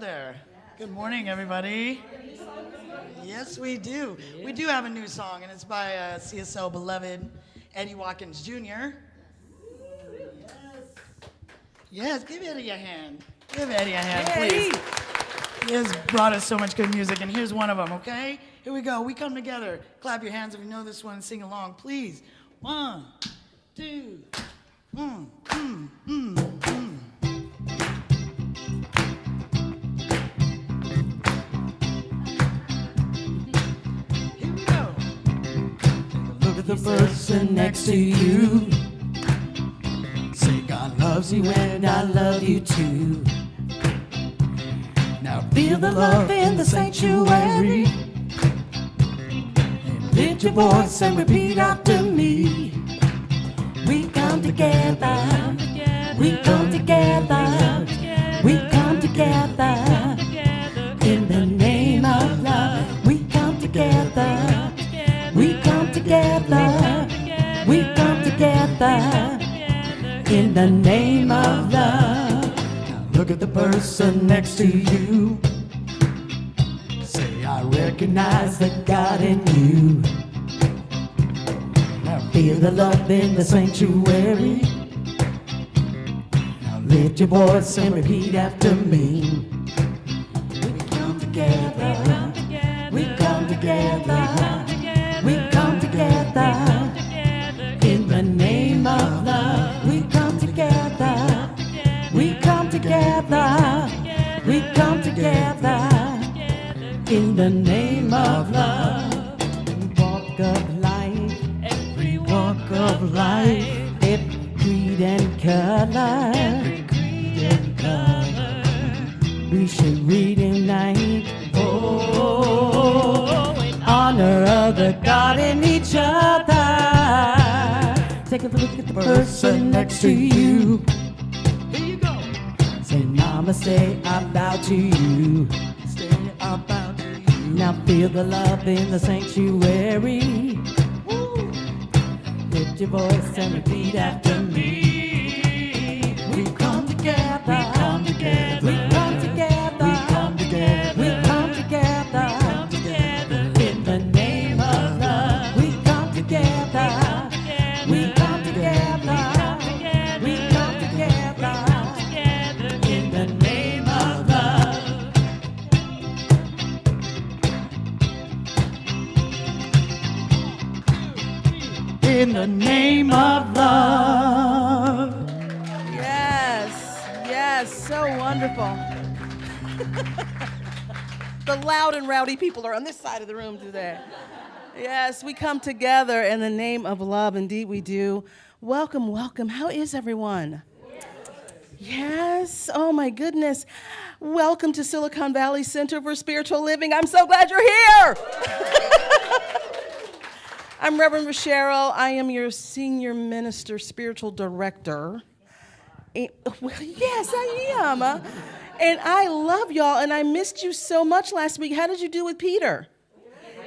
together. Good morning, everybody. Yes, we do. We do have a new song, and it's by CSL beloved Eddie Watkins Jr. Yes, give Eddie a hand. Give Eddie a hand, please. He has brought us so much good music, and here's one of them, okay? Here we go. We come together. Clap your hands if you know this one and sing along, please. 1, 2, Here we go. Look at the person next to you. Say God loves you and I love you too. Now feel the love in the sanctuary. And lift your voice and repeat after me. We come together. We come together. We come together. In the name of love. We come together. We come together. We come together. In the name of love. Now look at the person next to you. Say, I recognize the God in you. Now feel the love in the sanctuary. Now lift your voice and repeat after me. We come together. We come together. We come together. In the name of love. We come together. We come together. We come together. In the name of love. Walk of life. Every walk of life. Every creed and color. Every creed and color. We should reunite. Oh, in honor of the God in each other. Take a look at the person next to you. Here you go. Say namaste, I bow to you. Say I bow to you. Now feel the love in the sanctuary. Woo. Lift your voice and repeat after me. We come together. We come together. We come together. We come together. We come together. We come together. In the name of love. We come together. We come together. We come together. In the name of love. In the name of love. Yes, so wonderful. The loud and rowdy people are on this side of the room today. Yes, we come together in the name of love. Indeed, we do. Welcome, welcome. How is everyone? Yes. Oh, my goodness. Welcome to Silicon Valley Center for Spiritual Living. I'm so glad you're here. I'm Reverend Rasheryl. I am your senior minister, spiritual director. Well, yes, I am. And I love y'all, and I missed you so much last week. How did you do with Peter?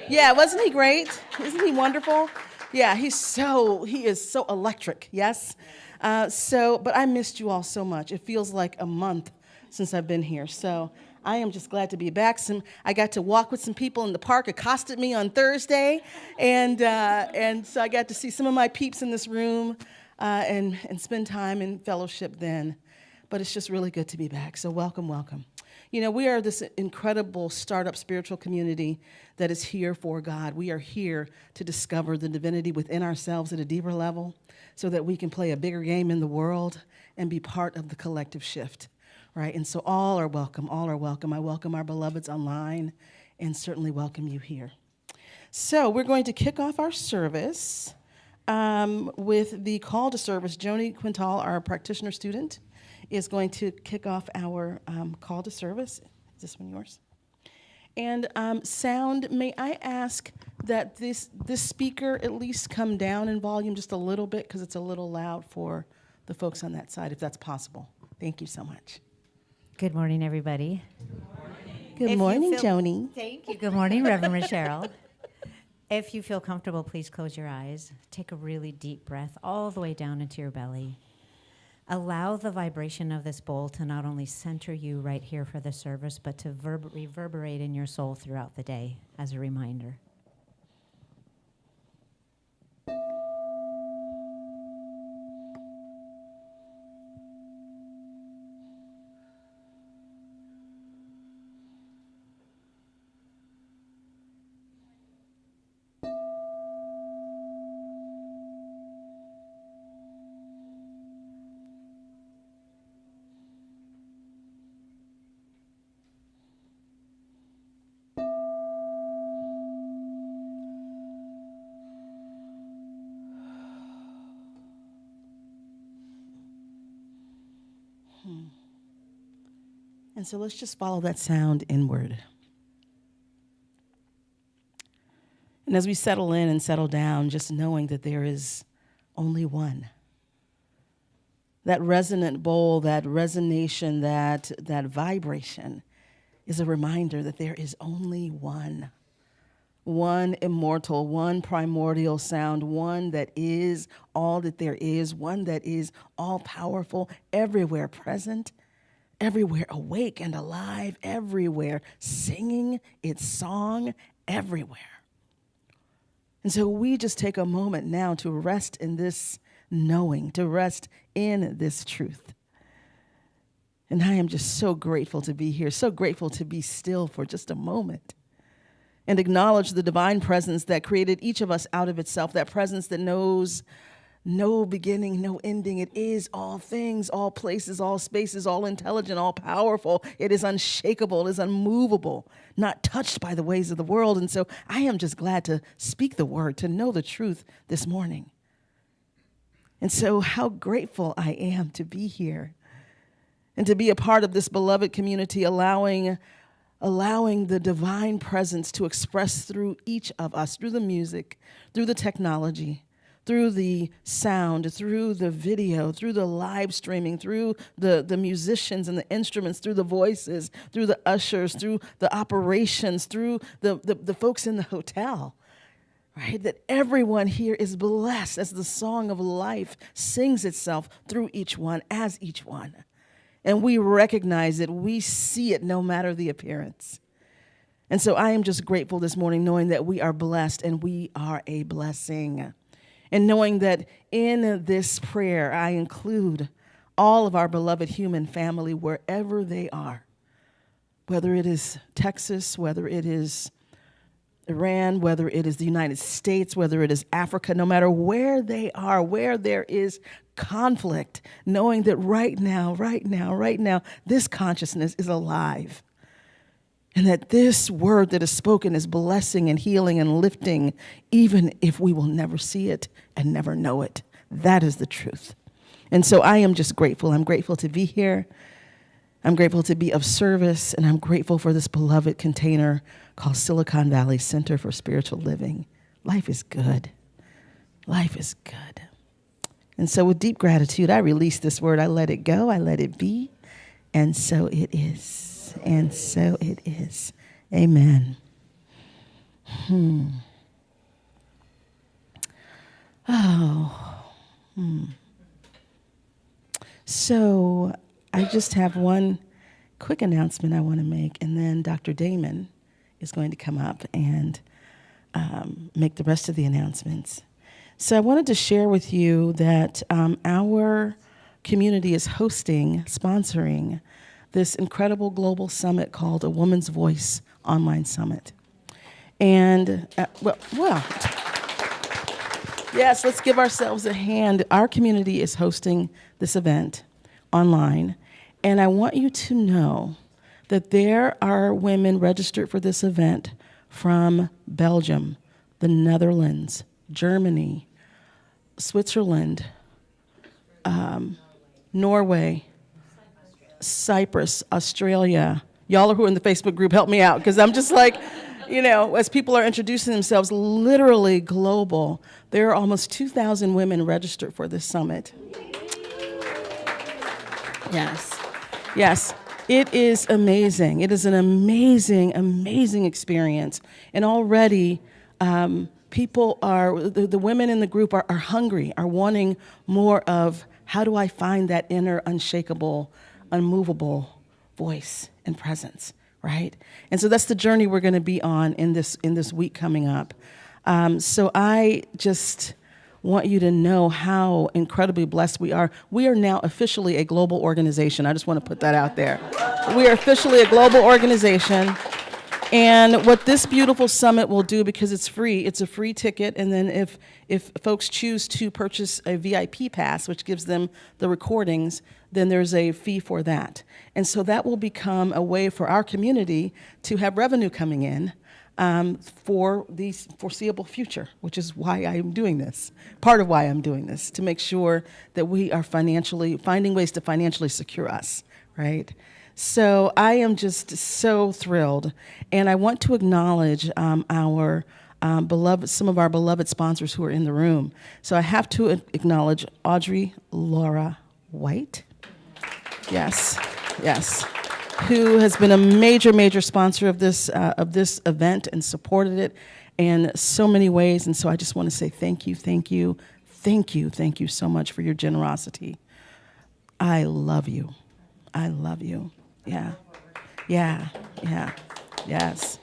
Yeah, wasn't he great? Isn't he wonderful? Yeah, he is so electric, yes? But I missed you all so much. It feels like a month since I've been here. So I am just glad to be back. I got to walk with some people in the park, accosted me on Thursday. And so I got to see some of my peeps in this room and spend time in fellowship then. But it's just really good to be back. So welcome, welcome. You know, we are this incredible startup spiritual community that is here for God. We are here to discover the divinity within ourselves at a deeper level so that we can play a bigger game in the world and be part of the collective shift, right? And so all are welcome, all are welcome. I welcome our beloveds online and certainly welcome you here. So we're going to kick off our service with the call to service. Joni Quintal, our practitioner student, is going to kick off our call to service. Is this one yours? And sound, may I ask that this speaker at least come down in volume just a little bit because it's a little loud for the folks on that side, if that's possible. Thank you so much. Good morning, everybody. Good morning, Joni. Thank you. Good morning, Reverend Rasheryl. If you feel comfortable, please close your eyes. Take a really deep breath all the way down into your belly. Allow the vibration of this bowl to not only center you right here for the service, but to reverberate in your soul throughout the day as a reminder. And so let's just follow that sound inward. And as we settle in and settle down, just knowing that there is only one. That resonant bowl, that resonation, that vibration is a reminder that there is only one. One immortal, one primordial sound, one that is all that there is, one that is all powerful, everywhere present, everywhere awake and alive, everywhere singing its song, everywhere. And so we just take a moment now to rest in this knowing, to rest in this truth. And I am just so grateful to be here, so grateful to be still for just a moment and acknowledge the divine presence that created each of us out of itself, that presence that knows no beginning, no ending. It is all things, all places, all spaces, all intelligent, all powerful. It is unshakable, it is unmovable, not touched by the ways of the world. And so I am just glad to speak the word, to know the truth this morning. And so how grateful I am to be here and to be a part of this beloved community, allowing the divine presence to express through each of us, through the music, through the technology, through the sound, through the video, through the live streaming, through the musicians and the instruments, through the voices, through the ushers, through the operations, through the folks in the hotel, right? That everyone here is blessed as the song of life sings itself through each one, as each one. And we recognize it, we see it no matter the appearance. And so I am just grateful this morning knowing that we are blessed and we are a blessing. And knowing that in this prayer, I include all of our beloved human family wherever they are, whether it is Texas, whether it is Iran, whether it is the United States, whether it is Africa, no matter where they are, where there is conflict, knowing that right now, this consciousness is alive. And that this word that is spoken is blessing and healing and lifting, even if we will never see it and never know it. That is the truth. And so I am just grateful. I'm grateful to be here. I'm grateful to be of service, and I'm grateful for this beloved container called Silicon Valley Center for Spiritual Living. Life is good. Life is good. And so with deep gratitude, I release this word. I let it go. I let it be. And so it is. And so it is. Amen. So I just have one quick announcement I want to make, and then Dr. Damon is going to come up and make the rest of the announcements. So I wanted to share with you that our community is sponsoring this incredible global summit called A Woman's Voice Online Summit. And, yes, let's give ourselves a hand. Our community is hosting this event online, and I want you to know that there are women registered for this event from Belgium, the Netherlands, Germany, Switzerland, Norway, Cyprus, Australia. Y'all are who are in the Facebook group, help me out, because I'm just like, as people are introducing themselves, literally global. There are almost 2,000 women registered for this summit. Yes. It is amazing. It is an amazing, amazing experience. And already people the women in the group are hungry, are wanting more of how do I find that inner, unshakable, unmovable voice and presence, right? And so that's the journey we're going to be on in this week coming up. So I just want you to know how incredibly blessed we are. We are now officially a global organization. I just want to put that out there. We are officially a global organization. And what this beautiful summit will do, because it's free, it's a free ticket, and then if folks choose to purchase a VIP pass, which gives them the recordings, then there's a fee for that. And so that will become a way for our community to have revenue coming in for the foreseeable future, which is why I am doing this, part of why I'm doing this, to make sure that we are finding ways to financially secure us, right? So I am just so thrilled, and I want to acknowledge some of our beloved sponsors who are in the room. So I have to acknowledge Audrey Laura White, yes, who has been a major sponsor of this event and supported it in so many ways. And so I just want to say thank you so much for your generosity. I love you. Yeah, yes.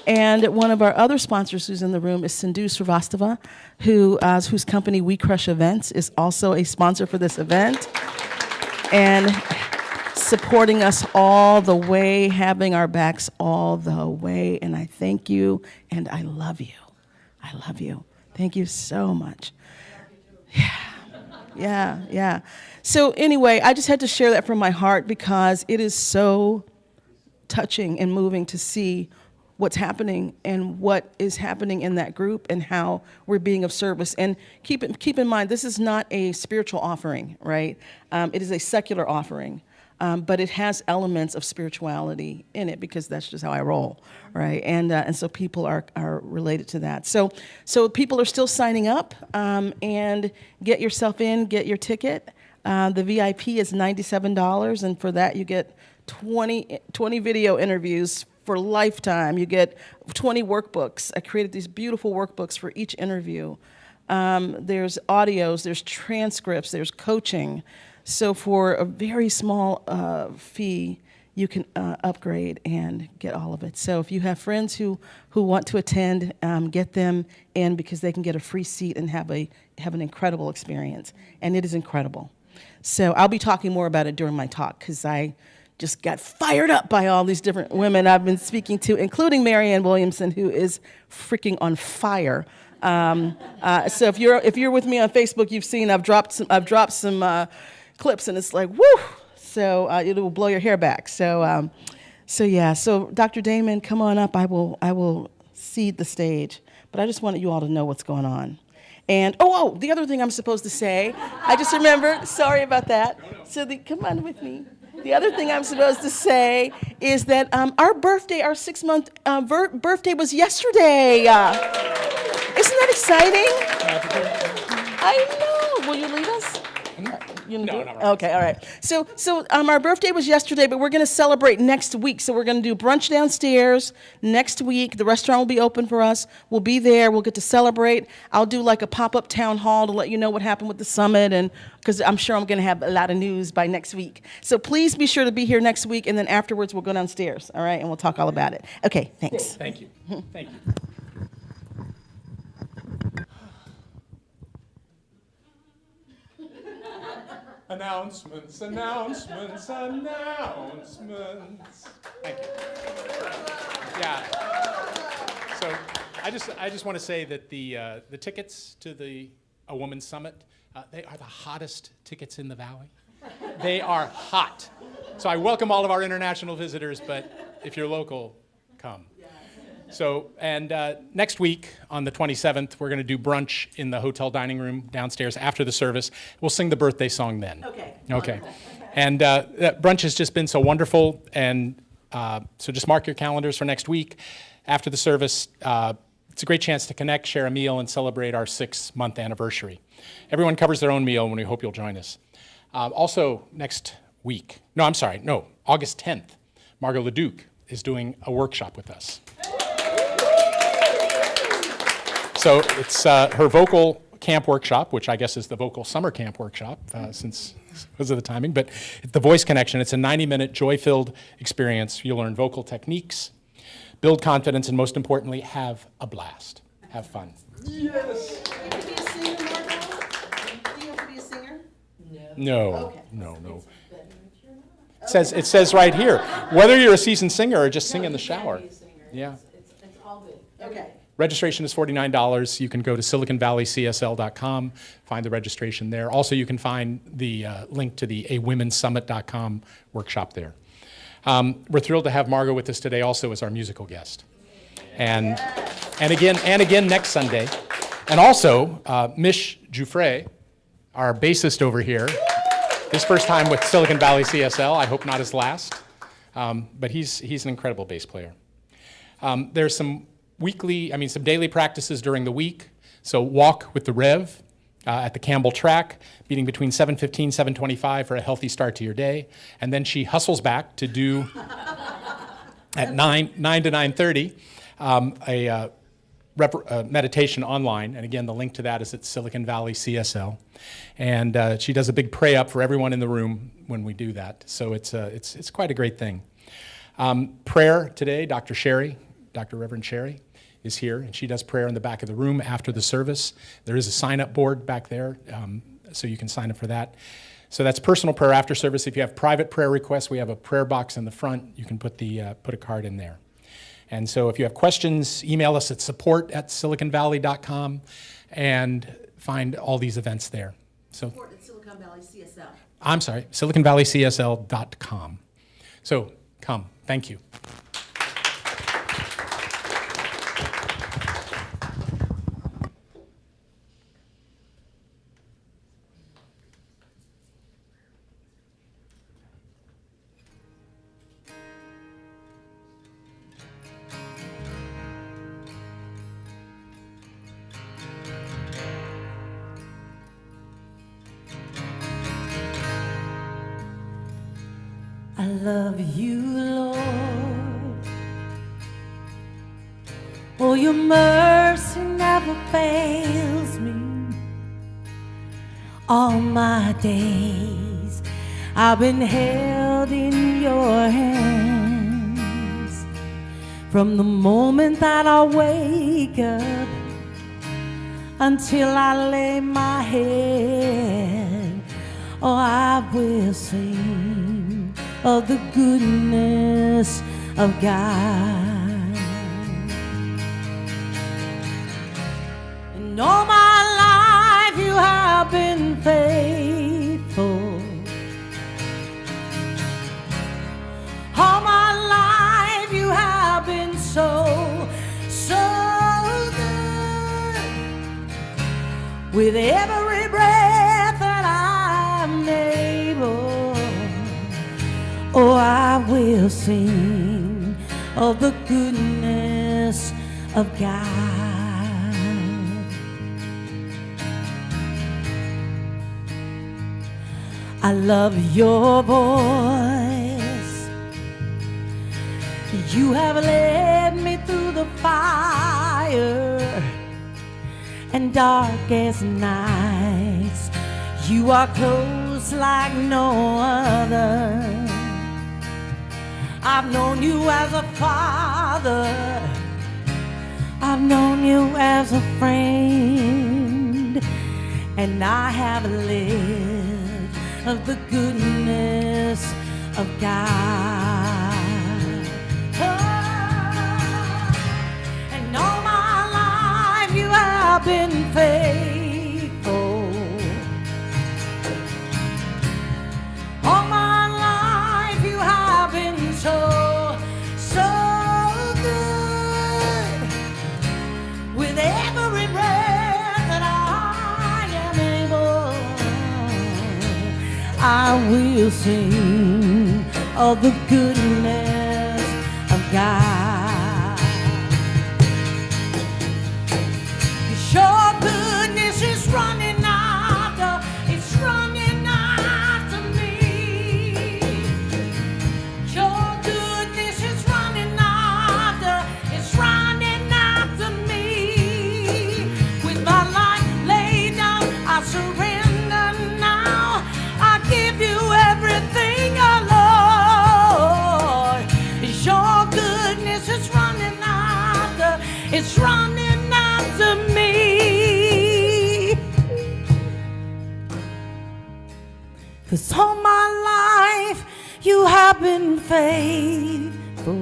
And one of our other sponsors who's in the room is Sindhu Srivastava, whose company We Crush Events is also a sponsor for this event, and supporting us all the way, having our backs all the way. And I thank you, and I love you. Thank you so much. Yeah. So anyway, I just had to share that from my heart because it is so touching and moving to see what's happening and what is happening in that group and how we're being of service. And keep in mind, this is not a spiritual offering, right? It is a secular offering, but it has elements of spirituality in it because that's just how I roll, right? And so people are related to that. So people are still signing up, and get yourself in, get your ticket. The VIP is $97, and for that you get 20 video interviews for lifetime. You get 20 workbooks. I created these beautiful workbooks for each interview. There's audios, there's transcripts, there's coaching. So for a very small fee, you can upgrade and get all of it. So if you have friends who want to attend, get them in because they can get a free seat and have an incredible experience. And it is incredible. So I'll be talking more about it during my talk because I just got fired up by all these different women I've been speaking to, including Marianne Williamson, who is freaking on fire. So if you're with me on Facebook, you've seen I've dropped some clips, and it's like woo. So it will blow your hair back. So yeah. So Dr. Damon, come on up. I will cede the stage, but I just wanted you all to know what's going on. And the other thing I'm supposed to say, I just remembered. Sorry about that. So come on with me. The other thing I'm supposed to say is that our 6-month birthday was yesterday. Isn't that exciting? I know. Will you lead us? No, not right. Okay, all right. So our birthday was yesterday, but we're going to celebrate next week. So we're going to do brunch downstairs next week. The restaurant will be open for us. We'll be there. We'll get to celebrate. I'll do like a pop-up town hall to let you know what happened with the summit, and because I'm sure I'm going to have a lot of news by next week. So please be sure to be here next week, and then afterwards we'll go downstairs, all right, and we'll talk all about it. Okay, thanks. Cool. Thank you. Thank you. Announcements. Thank you. Yeah. So I just want to say that the tickets to a Woman's Summit, they are the hottest tickets in the Valley. They are hot. So I welcome all of our international visitors, but if you're local, come. So, and next week on the 27th, we're going to do brunch in the hotel dining room downstairs after the service. We'll sing the birthday song then. Okay. And that brunch has just been so wonderful, and so just mark your calendars for next week. After the service, it's a great chance to connect, share a meal, and celebrate our 6-month anniversary. Everyone covers their own meal, and we hope you'll join us. Also, next week, August 10th, Margot Leduc is doing a workshop with us. So it's her vocal camp workshop, which I guess is the vocal summer camp workshop, since because of the timing, but the Voice Connection. It's a 90-minute joy-filled experience. You'll learn vocal techniques, build confidence, and most importantly, have a blast. Have fun. Yes. You have to be a singer, Margot? Do you have to be a singer? No, Okay. no. It says right here, whether you're a seasoned singer or just sing in the shower. Yeah. It's all good. Okay. Registration is $49. You can go to siliconvalleycsl.com, find the registration there. Also, you can find the link to the awomenssummit.com workshop there. We're thrilled to have Margot with us today also as our musical guest. And again next Sunday. And also, Mish Jouffre, our bassist over here, his first time with Silicon Valley CSL, I hope not his last, but he's an incredible bass player. There's some daily practices during the week. So walk with the Rev at the Campbell track, beating between 7:15, 7:25 for a healthy start to your day. And then she hustles back to do at 9 to 9:30 a meditation online. And again, the link to that is at Silicon Valley CSL. And she does a big pray up for everyone in the room when we do that. So it's quite a great thing. Prayer today, Dr. Reverend Sherry is here, and she does prayer in the back of the room after the service. There is a sign-up board back there, so you can sign up for that. So that's personal prayer after service. If you have private prayer requests, we have a prayer box in the front. You can put a card in there. And so if you have questions, email us at support@siliconvalley.com and find all these events there. So Support at Silicon Valley CSL. I'm sorry, siliconvalleycsl.com. So come. Thank you. I love you, Lord. Oh, your mercy never fails me. All my days I've been held in your hands. From the moment that I wake up until I lay my head, oh, I will sing of the goodness of God. And all my life you have been faithful. All my life you have been so good. With every breath that I'm able, oh, I will sing of the goodness of God. I love your voice. You have led me through the fire and darkest nights. You are close like no other. I've known you as a father. I've known you as a friend. And I have lived of the goodness of God. Oh, and all my life you have been faithful. All my life you have been so good. With every breath that I am able, I will sing of the goodness of God. Your goodness is running after, it's running after me. Your goodness is running after, it's running after me. With my life laid down 'Cause all my life you have been faithful.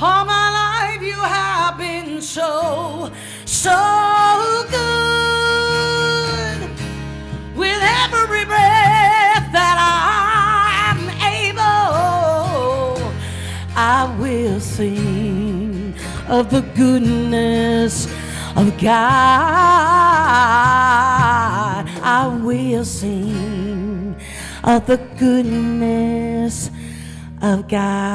All my life you have been so, so good. With every breath that I am able, I will sing of the goodness of God. I will sing of the goodness of God.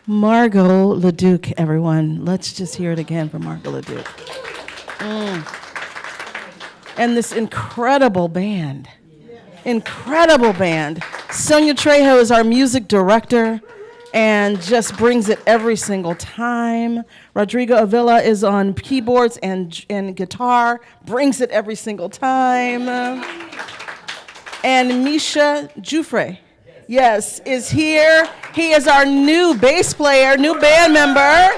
Margot LeDuc, everyone. Let's just hear it again for Margot LeDuc. And this incredible band. Incredible band. Sonia Trejo is our music director and just brings it every single time. Rodrigo Avila is on keyboards and guitar, brings it every single time. And Misha Jufre, yes, is here. He is our new bass player, new band member.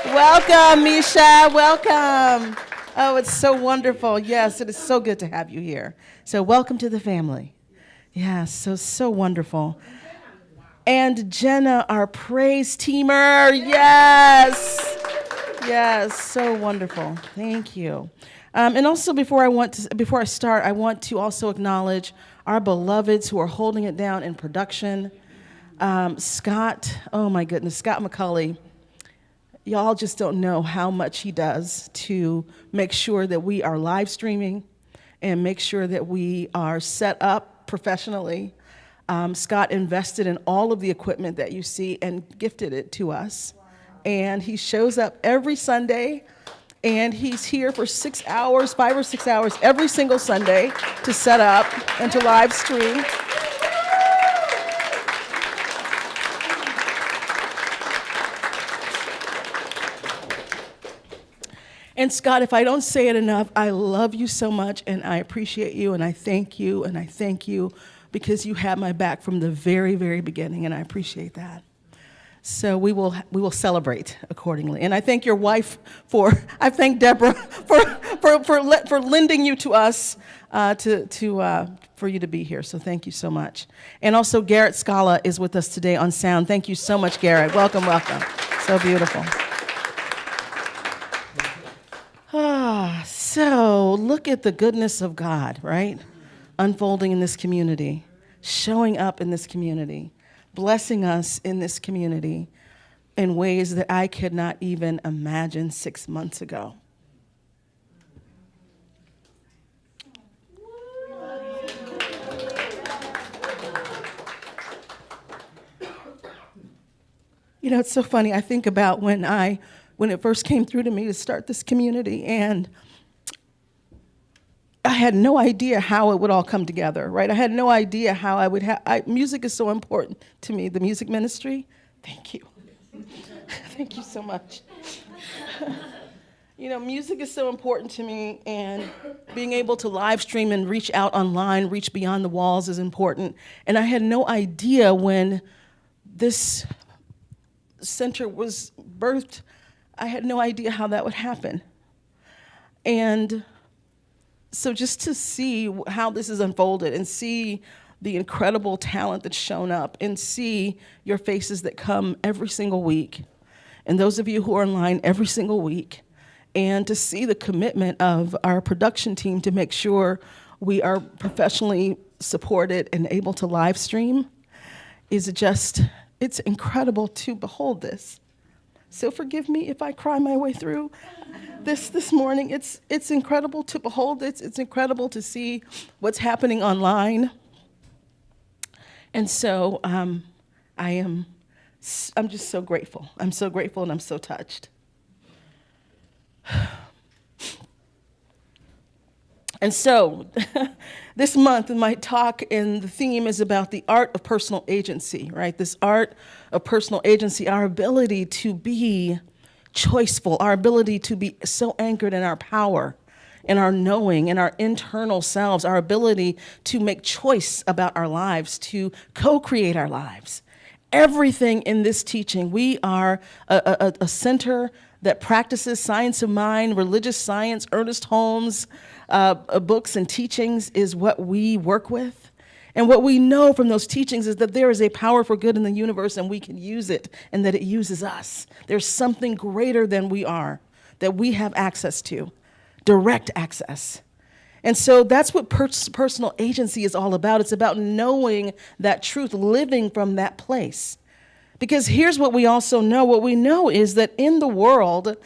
Welcome, Misha, welcome. Oh, it's so wonderful. Yes, it is so good to have you here. So welcome to the family. Yeah, so wonderful. And Jenna, our praise teamer. Yes. Yes, so wonderful. Thank you. And also before I start, I want to also acknowledge our beloveds who are holding it down in production. Scott, oh my goodness, Scott McCulley. Y'all just don't know how much he does to make sure that we are live streaming and make sure that we are set up professionally. Scott invested in all of the equipment that you see and gifted it to us. And he shows up every Sunday, and he's here for 6 hours, 5 or 6 hours every single Sunday to set up and to live stream. And Scott, if I don't say it enough, I love you so much, and I appreciate you, and I thank you, and I thank you because you had my back from the very, very beginning, and I appreciate that. So we will celebrate accordingly. And I thank your wife I thank Deborah for lending you to us for you to be here. So thank you so much. And also Garrett Scala is with us today on sound. Thank you so much, Garrett. Welcome, welcome. So beautiful. So look at the goodness of God, right? Unfolding in this community, showing up in this community, blessing us in this community in ways that I could not even imagine 6 months ago. You know, it's so funny. I think about when it first came through to me to start this community, and I had no idea how it would all come together, right? I had no idea how I would music is so important to me, the music ministry. Thank you. Thank you so much. You know, music is so important to me, and being able to live stream and reach out online, reach beyond the walls is important. And I had no idea when this center was birthed, I had no idea how that would happen. And so just to see how this is unfolded and see the incredible talent that's shown up and see your faces that come every single week, and those of you who are online every single week, and to see the commitment of our production team to make sure we are professionally supported and able to live stream is just, it's incredible to behold this. So forgive me if I cry my way through this morning. It's incredible to behold it. It's incredible to see what's happening online. And so I'm just so grateful. I'm so grateful, and I'm so touched. And so this month, my talk and the theme is about the art of personal agency, right? This art of personal agency, our ability to be choiceful, our ability to be so anchored in our power in our knowing, in our internal selves, our ability to make choice about our lives, to co-create our lives. Everything in this teaching, we are a center that practices science of mind, religious science. Ernest Holmes' books and teachings is what we work with. And what we know from those teachings is that there is a power for good in the universe and we can use it, and that it uses us. There's something greater than we are that we have access to, direct access. And so that's what personal agency is all about. It's about knowing that truth, living from that place. Because here's what we also know. What we know is that in the world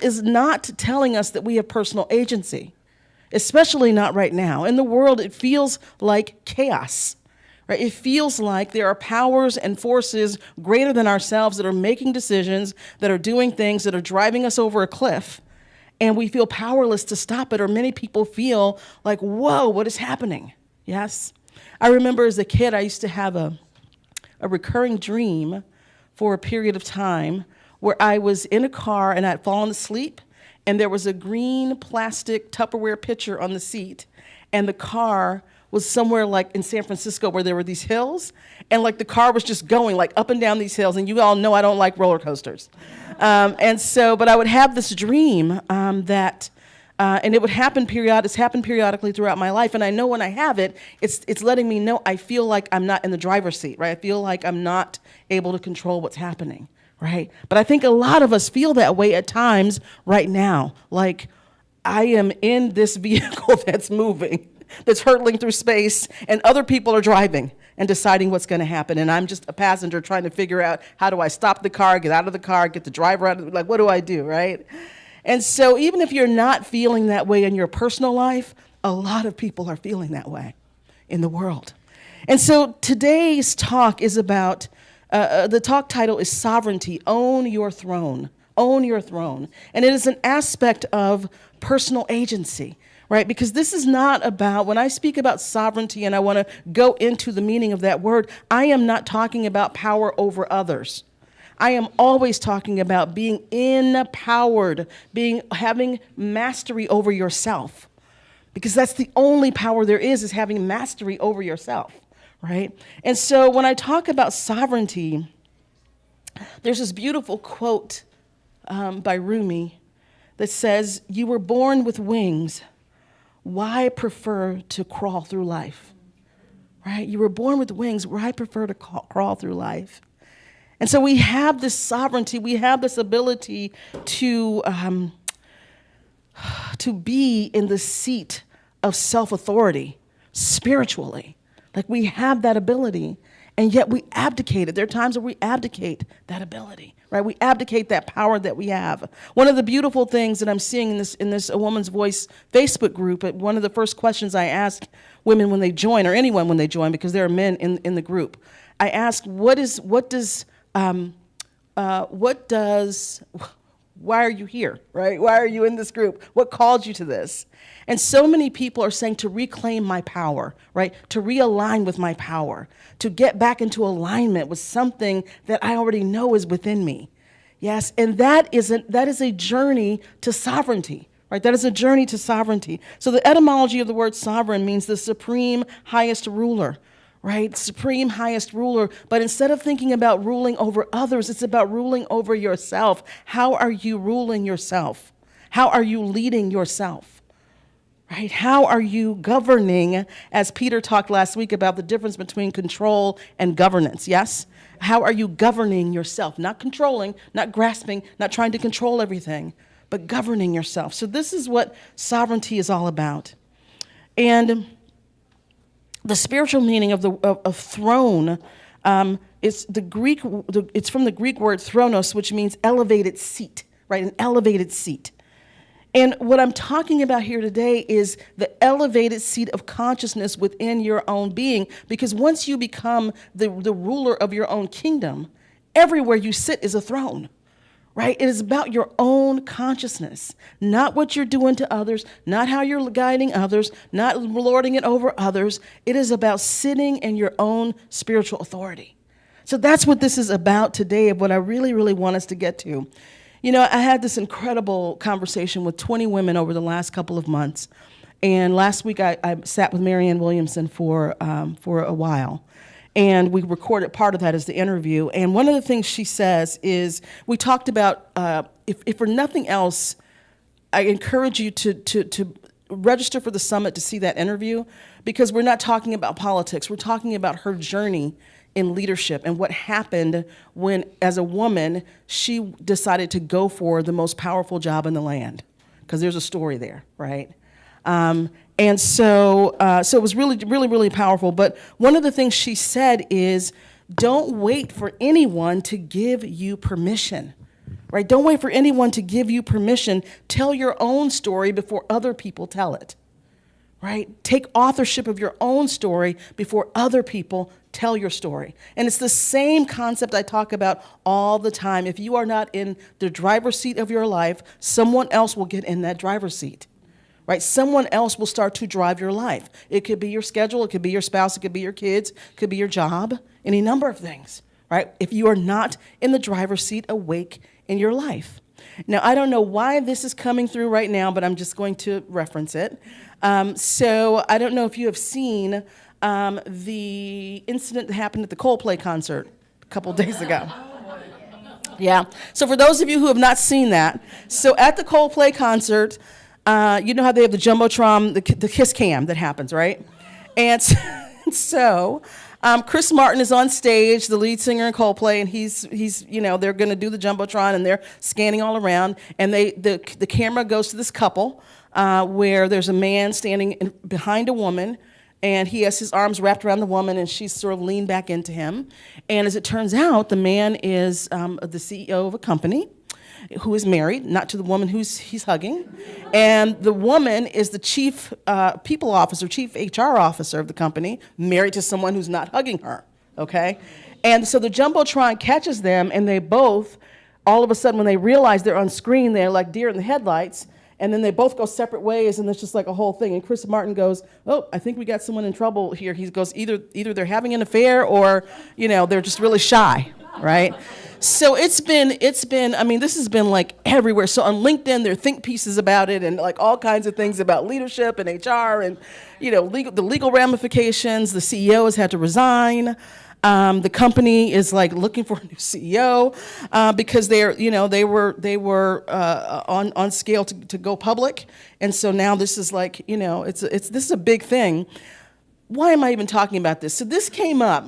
is not telling us that we have personal agency. Especially not right now. In the world, it feels like chaos, right? It feels like there are powers and forces greater than ourselves that are making decisions, that are doing things, that are driving us over a cliff, and we feel powerless to stop it, or many people feel like, whoa, what is happening? Yes? I remember as a kid, I used to have a recurring dream for a period of time where I was in a car and I'd fallen asleep, and there was a green plastic Tupperware pitcher on the seat, and the car was somewhere like in San Francisco where there were these hills, and like the car was just going like up and down these hills, and you all know I don't like roller coasters. But I would have this dream and it would happen it's happened periodically throughout my life, and I know when I have it, it's letting me know I feel like I'm not in the driver's seat, right? I feel like I'm not able to control what's happening. Right? But I think a lot of us feel that way at times right now. Like, I am in this vehicle that's moving, that's hurtling through space, and other people are driving and deciding what's going to happen. And I'm just a passenger trying to figure out, how do I stop the car, get out of the car, get the driver out of the, like, what do I do, right? And so even if you're not feeling that way in your personal life, a lot of people are feeling that way in the world. And so today's talk is about the talk title is Sovereignty, Own Your Throne. Own your throne. And it is an aspect of personal agency, right? Because this is not about, when I speak about sovereignty and I want to go into the meaning of that word, I am not talking about power over others. I am always talking about being empowered, having mastery over yourself. Because that's the only power there is having mastery over yourself. Right? And so when I talk about sovereignty, there's this beautiful quote by Rumi that says, "You were born with wings. Why prefer to crawl through life?" Right? You were born with wings. Why prefer to crawl through life? And so we have this sovereignty. We have this ability to be in the seat of self-authority spiritually. Like, we have that ability, and yet we abdicate it. There are times where we abdicate that ability, right? We abdicate that power that we have. One of the beautiful things that I'm seeing in this A Woman's Voice Facebook group, one of the first questions I ask women when they join, or anyone when they join, because there are men in the group, I ask, why are you here, right? Why are you in this group? What called you to this? And so many people are saying to reclaim my power, right? To realign with my power, to get back into alignment with something that I already know is within me. Yes, and that is a journey to sovereignty, right? That is a journey to sovereignty. So the etymology of the word sovereign means the supreme highest ruler, right? Supreme highest ruler. But instead of thinking about ruling over others, it's about ruling over yourself. How are you ruling yourself? How are you leading yourself? Right? How are you governing, as Peter talked last week about the difference between control and governance, yes? How are you governing yourself? Not controlling, not grasping, not trying to control everything, but governing yourself. So this is what sovereignty is all about. And the spiritual meaning of throne, it's from the Greek word thronos, which means elevated seat, right? An elevated seat. And what I'm talking about here today is the elevated seat of consciousness within your own being, because once you become the ruler of your own kingdom, everywhere you sit is a throne, right? It is about your own consciousness, not what you're doing to others, not how you're guiding others, not lording it over others. It is about sitting in your own spiritual authority. So that's what this is about today, of what I really, really want us to get to. You know, I had this incredible conversation with 20 women over the last couple of months. And last week I sat with Marianne Williamson for a while. And we recorded part of that as the interview. And one of the things she says is, we talked about, if for nothing else, I encourage you to register for the summit to see that interview, because we're not talking about politics. We're talking about her journey in leadership and what happened when, as a woman, she decided to go for the most powerful job in the land, because there's a story there, right? And so it was really, really, really powerful. But one of the things she said is, don't wait for anyone to give you permission, right? Don't wait for anyone to give you permission. Tell your own story before other people tell it, right? Take authorship of your own story before other people tell your story. And it's the same concept I talk about all the time. If you are not in the driver's seat of your life, someone else will get in that driver's seat. Right? Someone else will start to drive your life. It could be your schedule, it could be your spouse, it could be your kids, it could be your job, any number of things, right? If you are not in the driver's seat awake in your life. Now, I don't know why this is coming through right now, but I'm just going to reference it. So I don't know if you have seen the incident that happened at the Coldplay concert a couple days ago. Yeah, so for those of you who have not seen that, so at the Coldplay concert, you know how they have the Jumbotron, the kiss cam that happens, right? And so Chris Martin is on stage, the lead singer in Coldplay, and he's you know, they're going to do the Jumbotron, and they're scanning all around, and the camera goes to this couple where there's a man standing behind a woman, and he has his arms wrapped around the woman, and she's sort of leaned back into him. And as it turns out, the man is the CEO of a company who is married, not to the woman he's hugging. And the woman is the chief people officer, chief HR officer of the company, married to someone who's not hugging her, okay? And so the Jumbotron catches them, and they both, all of a sudden when they realize they're on screen, they're like deer in the headlights, and then they both go separate ways, and there's just like a whole thing. And Chris Martin goes, oh, I think we got someone in trouble here. He goes, either they're having an affair or, you know, they're just really shy, right? So it's been, I mean, this has been like everywhere. So on LinkedIn, there are think pieces about it and like all kinds of things about leadership and HR and, you know, the legal ramifications. The CEO has had to resign. The company is like looking for a new CEO because they were on scale to go public. And so now this is like, you know, this is a big thing. Why am I even talking about this? So this came up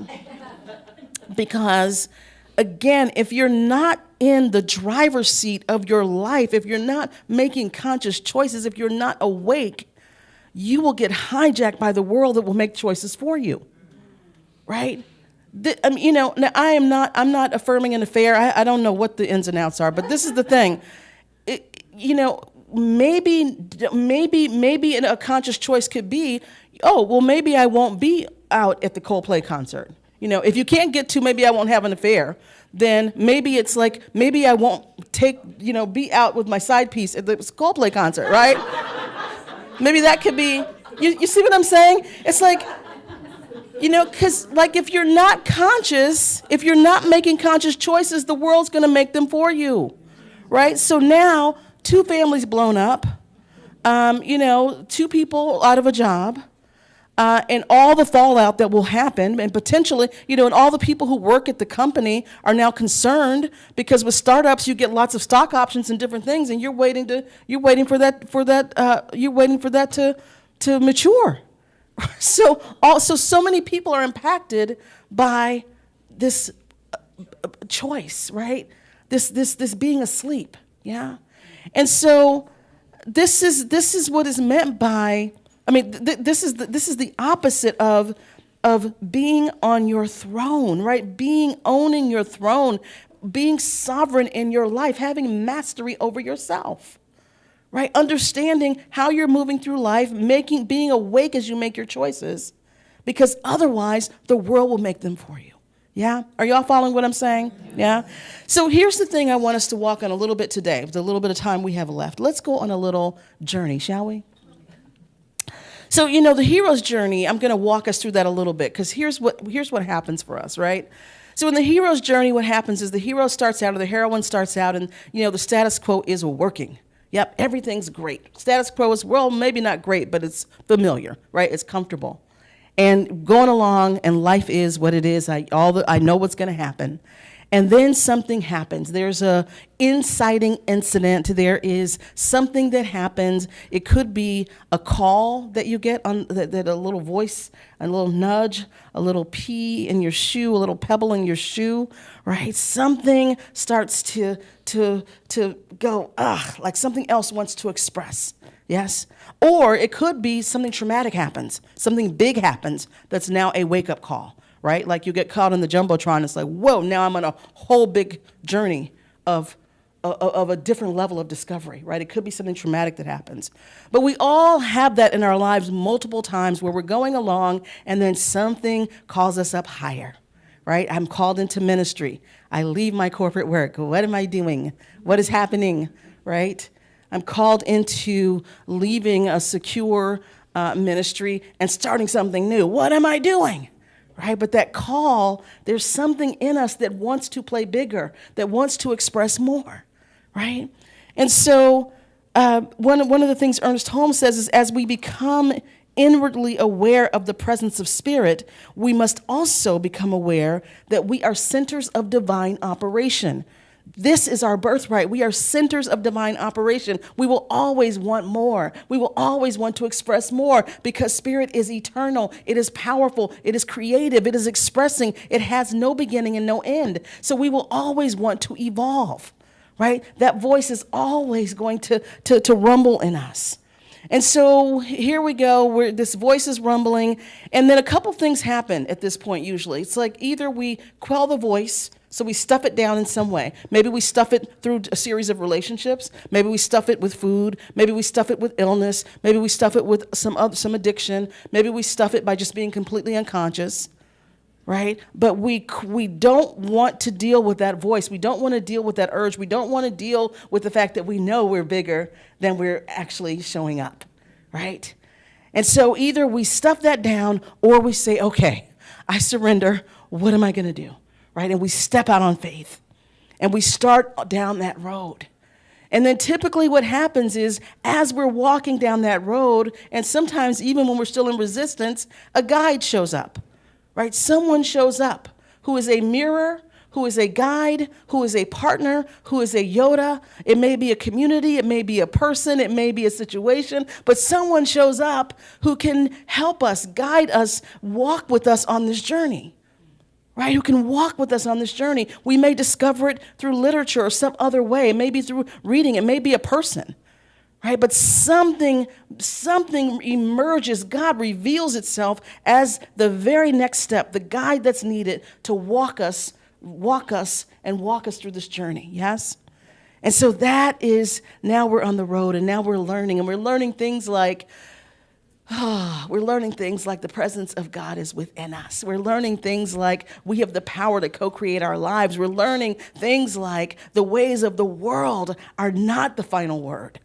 because, again, if you're not in the driver's seat of your life, if you're not making conscious choices, if you're not awake, you will get hijacked by the world that will make choices for you, right? I mean, you know, now I'm not affirming an affair. I don't know what the ins and outs are, but this is the thing. You know, maybe a conscious choice could be, oh, well, maybe I won't be out at the Coldplay concert. You know, if you can't get to maybe I won't have an affair, then maybe it's like, maybe I won't be out with my side piece at the Coldplay concert, right? Maybe that could be, you see what I'm saying? It's like, you know, because like if you're not conscious, if you're not making conscious choices, the world's going to make them for you, right? So now 2 families blown up, you know, 2 people out of a job. And all the fallout that will happen, and potentially, you know, and all the people who work at the company are now concerned because with startups you get lots of stock options and different things, and you're waiting for that to mature. So many people are impacted by this choice, right? This being asleep, yeah. And so this is what is meant by. I mean, this is the opposite of being on your throne, right? Owning your throne, being sovereign in your life, having mastery over yourself, right? Understanding how you're moving through life, being awake as you make your choices, because otherwise the world will make them for you. Yeah? Are y'all following what I'm saying? Yeah? So here's the thing I want us to walk on a little bit today, with the little bit of time we have left. Let's go on a little journey, shall we? So, you know, the hero's journey, I'm going to walk us through that a little bit, because here's what happens for us, right? So in the hero's journey, what happens is the hero starts out, or the heroine starts out, and the status quo is working. Yep, everything's great. Status quo is, well, maybe not great, but it's familiar, right? It's comfortable. And going along, and life is what it is. I know what's going to happen. And then something happens. There's a inciting incident. There is something that happens. It could be a call that you get on that a little voice, a little nudge, a little pea in your shoe, a little pebble in your shoe, right? Something starts to go, like something else wants to express. Yes? Or it could be something traumatic happens. Something big happens that's now a wake-up call. Right? Like you get caught in the Jumbotron, it's like, whoa, now I'm on a whole big journey of a different level of discovery, right? It could be something traumatic that happens. But we all have that in our lives multiple times where we're going along and then something calls us up higher, right? I'm called into ministry. I leave my corporate work. What am I doing? What is happening, right? I'm called into leaving a secure ministry and starting something new. What am I doing? Right? But that call, there's something in us that wants to play bigger, that wants to express more, right? And so one of the things Ernest Holmes says is as we become inwardly aware of the presence of spirit, we must also become aware that we are centers of divine operation. This is our birthright. We are centers of divine operation. We will always want more. We will always want to express more because spirit is eternal. It is powerful. It is creative. It is expressing. It has no beginning and no end. So we will always want to evolve, right? That voice is always going to rumble in us. And so here we go, where this voice is rumbling, and then a couple things happen at this point usually. It's like either we quell the voice, so we stuff it down in some way. Maybe we stuff it through a series of relationships. Maybe we stuff it with food. Maybe we stuff it with illness. Maybe we stuff it with some addiction. Maybe we stuff it by just being completely unconscious, right? But we don't want to deal with that voice. We don't want to deal with that urge. We don't want to deal with the fact that we know we're bigger than we're actually showing up, right? And so either we stuff that down or we say, okay, I surrender. What am I going to do? Right? And we step out on faith and we start down that road. And then typically what happens is as we're walking down that road, and sometimes even when we're still in resistance, a guide shows up, right? Someone shows up who is a mirror, who is a guide, who is a partner, who is a Yoda. It may be a community, it may be a person, it may be a situation, but someone shows up who can help us, guide us, walk with us on this journey. Right, who can walk with us on this journey. We may discover it through literature or some other way. It may be through reading. It may be a person, right? But something emerges. God reveals itself as the very next step, the guide that's needed to walk us through this journey, yes? And so that is, now we're on the road, and now we're learning, and we're learning things like, the presence of God is within us. We're learning things like we have the power to co-create our lives. We're learning things like the ways of the world are not the final word,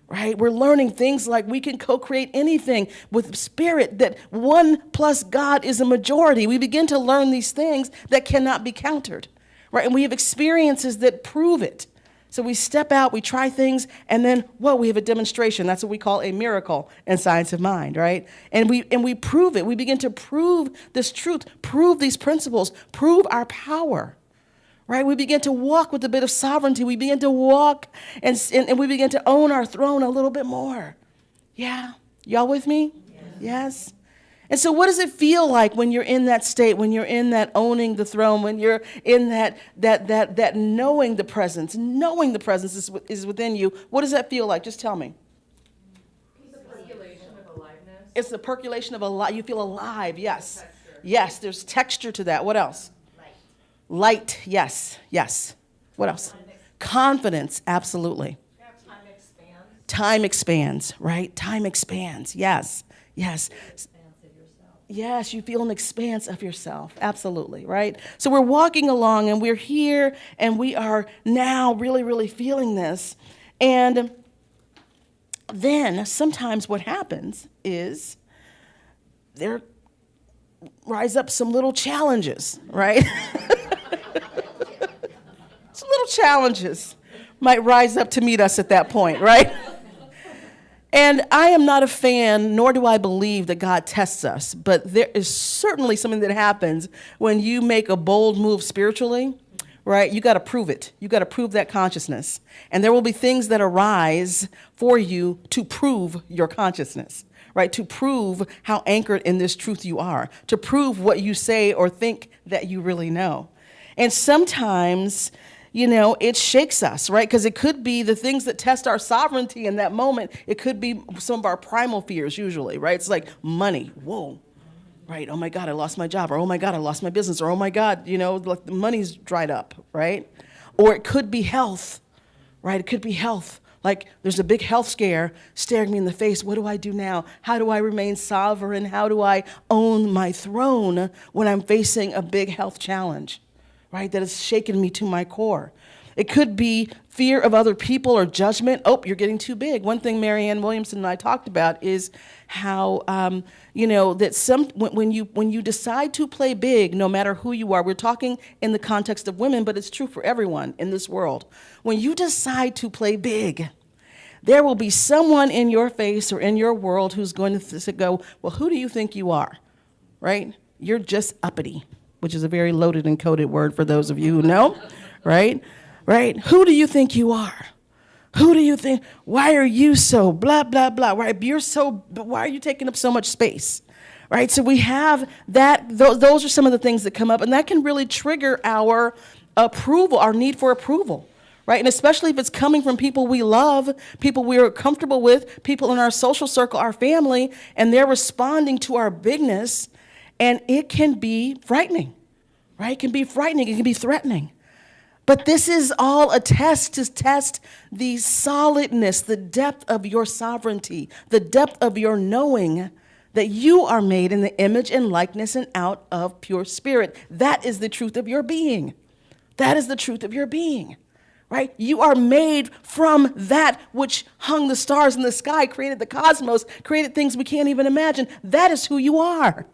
right? We're learning things like we can co-create anything with spirit, that 1 plus God is a majority. We begin to learn these things that cannot be countered, right? And we have experiences that prove it. So we step out, we try things, and then, we have a demonstration. That's what we call a miracle in science of mind, right? And we prove it. We begin to prove this truth, prove these principles, prove our power, right? We begin to walk with a bit of sovereignty. We begin to walk, and we begin to own our throne a little bit more. Yeah? Y'all with me? Yes? And so what does it feel like when you're in that state, when you're in that owning the throne, when you're in that knowing the presence is within you? What does that feel like? Just tell me. The percolation of aliveness. It's the percolation of alive. You feel alive, yes. Yes, there's texture to that. What else? Light, yes. What else? Confidence, absolutely. Time expands, right? Time expands, yes. Yes, you feel an expanse of yourself. Absolutely, right? So we're walking along and we're here and we are now really, really feeling this. And then sometimes what happens is there rise up some little challenges, right? challenges might rise up to meet us at that point, right? And I am not a fan, nor do I believe that God tests us, but there is certainly something that happens when you make a bold move spiritually, right? You got to prove it. You got to prove that consciousness. And there will be things that arise for you to prove your consciousness, right? To prove how anchored in this truth you are, to prove what you say or think that you really know. And sometimes, it shakes us, right? Because it could be the things that test our sovereignty in that moment. It could be some of our primal fears usually, right? It's like money. Whoa, right? Oh my God, I lost my job. Or oh my God, I lost my business. Or oh my God, like the money's dried up, right? Or it could be health, right? It could be health. Like there's a big health scare staring me in the face. What do I do now? How do I remain sovereign? How do I own my throne when I'm facing a big health challenge? Right, that has shaken me to my core. It could be fear of other people or judgment. Oh, you're getting too big. One thing Marianne Williamson and I talked about is how, that when you decide to play big, no matter who you are, we're talking in the context of women, but it's true for everyone in this world. When you decide to play big, there will be someone in your face or in your world who's going to go, well, who do you think you are, right? You're just uppity, which is a very loaded and coded word for those of you who know, right? Right? Who do you think you are? Who do you think? Why are you so blah, blah, blah, right? Why are you taking up so much space, right? So we have that, those are some of the things that come up, and that can really trigger our approval, our need for approval, right? And especially if it's coming from people we love, people we're comfortable with, people in our social circle, our family, and they're responding to our bigness. And it can be frightening, right? It can be frightening. It can be threatening. But this is all a test to test the solidness, the depth of your sovereignty, the depth of your knowing that you are made in the image and likeness and out of pure spirit. That is the truth of your being. That is the truth of your being, right? You are made from that which hung the stars in the sky, created the cosmos, created things we can't even imagine. That is who you are.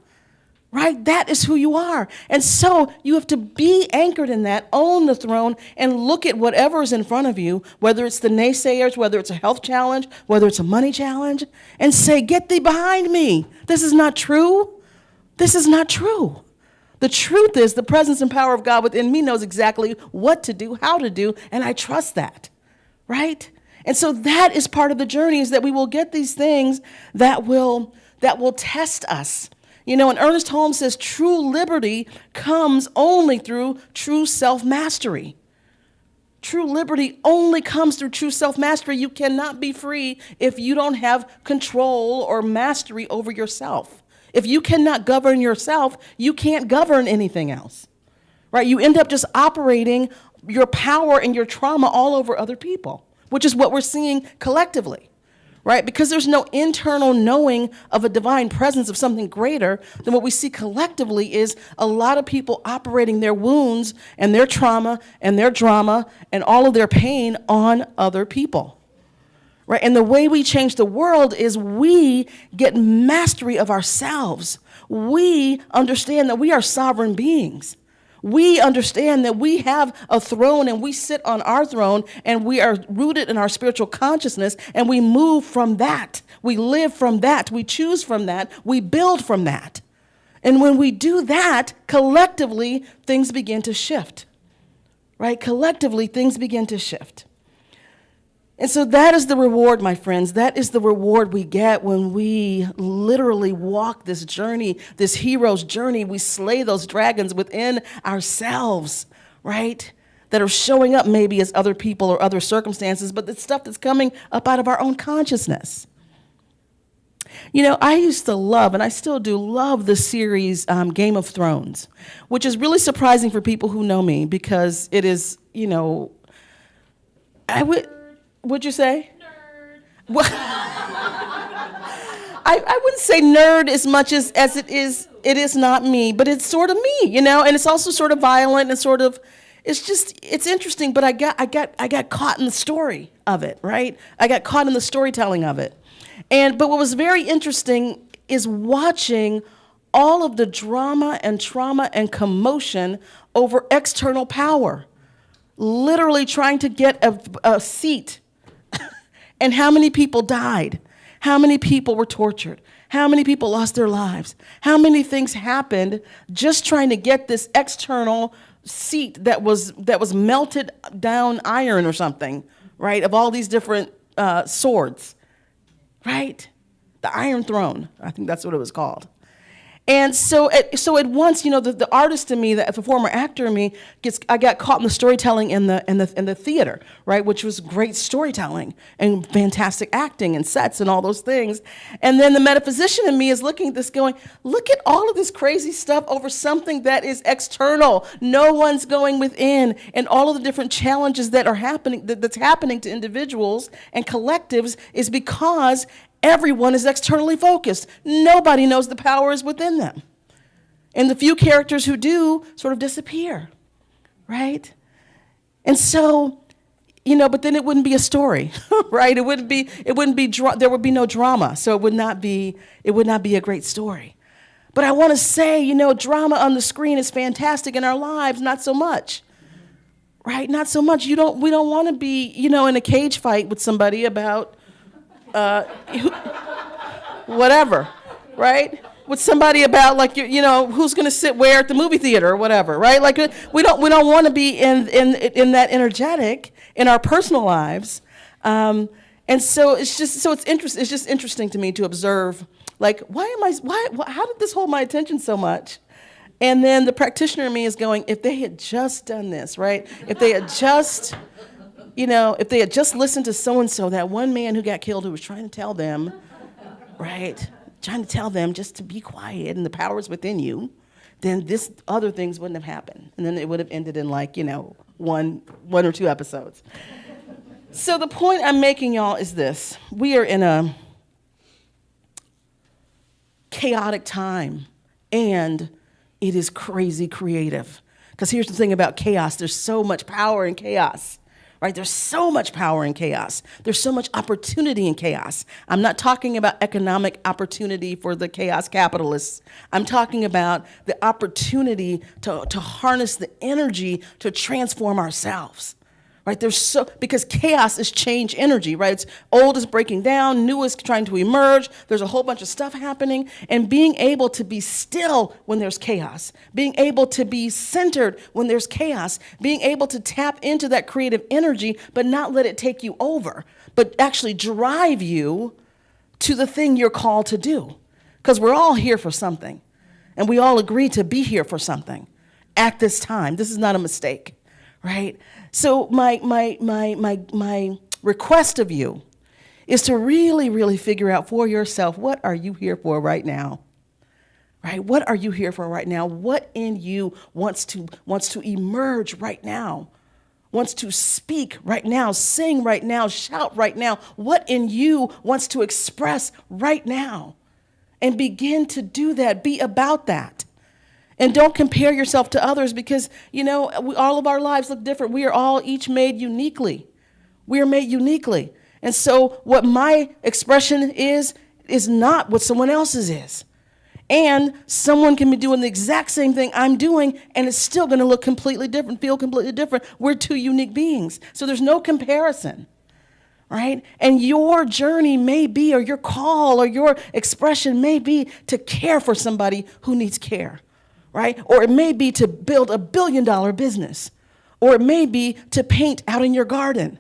Right? That is who you are. And so you have to be anchored in that, own the throne, and look at whatever is in front of you, whether it's the naysayers, whether it's a health challenge, whether it's a money challenge, and say, get thee behind me. This is not true. This is not true. The truth is the presence and power of God within me knows exactly what to do, how to do, and I trust that. Right? And so that is part of the journey, is that we will get these things that will test us. And Ernest Holmes says true liberty comes only through true self-mastery. True liberty only comes through true self-mastery. You cannot be free if you don't have control or mastery over yourself. If you cannot govern yourself, you can't govern anything else, right? You end up just operating your power and your trauma all over other people, which is what we're seeing collectively. Right? Because there's no internal knowing of a divine presence of something greater than what we see collectively is a lot of people operating their wounds and their trauma and their drama and all of their pain on other people. Right? And the way we change the world is we get mastery of ourselves. We understand that we are sovereign beings. We understand that we have a throne and we sit on our throne and we are rooted in our spiritual consciousness and we move from that. We live from that. We choose from that. We build from that. And when we do that, collectively, things begin to shift. Right? Collectively, things begin to shift. And so that is the reward, my friends. That is the reward we get when we literally walk this journey, this hero's journey. We slay those dragons within ourselves, right? That are showing up maybe as other people or other circumstances, but the stuff that's coming up out of our own consciousness. I used to love, and I still do love, the series Game of Thrones, which is really surprising for people who know me because it is, What'd you say? Nerd. Well, I wouldn't say nerd as much as it is not me, but it's sort of me, and it's also sort of violent and sort of, it's interesting, but I got caught in the story of it, right? I got caught in the storytelling of it. But what was very interesting is watching all of the drama and trauma and commotion over external power. literally trying to get a seat. And how many people died? How many people were tortured? How many people lost their lives? How many things happened just trying to get this external seat that was melted down iron or something, right? Of all these different swords, right? The Iron Throne, I think that's what it was called. And so at once, the artist in me, the former actor in me, I got caught in the storytelling in the theater, right, which was great storytelling and fantastic acting and sets and all those things. And then the metaphysician in me is looking at this going, look at all of this crazy stuff over something that is external. No one's going within, and all of the different challenges that are happening, that's happening to individuals and collectives is because everyone is externally focused. Nobody knows the power is within them. And the few characters who do sort of disappear, right? And so, but then it wouldn't be a story, right? There would be no drama. So it would not be a great story. But I want to say, drama on the screen is fantastic in our lives, not so much. Right? Not so much. We don't want to be, in a cage fight with somebody about whatever, right? With somebody about who's going to sit where at the movie theater or whatever, right? Like we don't want to be in that energetic in our personal lives, and so it's just interesting to me to observe how did this hold my attention so much? And then the practitioner in me is going, if they had just done this, right? If they had just listened to so-and-so, that one man who got killed who was trying to tell them, right, just to be quiet and the power is within you, then this other things wouldn't have happened. And then it would have ended in one or two episodes. So the point I'm making, y'all, is this. We are in a chaotic time, and it is crazy creative. Because here's the thing about chaos. There's so much power in chaos. Right? There's so much power in chaos. There's so much opportunity in chaos. I'm not talking about economic opportunity for the chaos capitalists. I'm talking about the opportunity to harness the energy to transform ourselves. Right? Because chaos is change energy, right? It's old is breaking down, new is trying to emerge. There's a whole bunch of stuff happening, and being able to be still when there's chaos, being able to be centered when there's chaos, being able to tap into that creative energy, but not let it take you over, but actually drive you to the thing you're called to do. Because we're all here for something, and we all agree to be here for something at this time. This is not a mistake, right? So my request of you is to really, really figure out for yourself, what are you here for right now? Right? What are you here for right now? What in you wants to emerge right now? Wants to speak right now, sing right now, shout right now? What in you wants to express right now? And begin to do that, be about that. And don't compare yourself to others because, all of our lives look different. We are all each made uniquely. We are made uniquely. And so what my expression is not what someone else's is. And someone can be doing the exact same thing I'm doing, and it's still going to look completely different, feel completely different. We're two unique beings. So there's no comparison, right? And your journey may be, or your call, or your expression may be to care for somebody who needs care. Right? Or it may be to build a $1 billion business. Or it may be to paint out in your garden.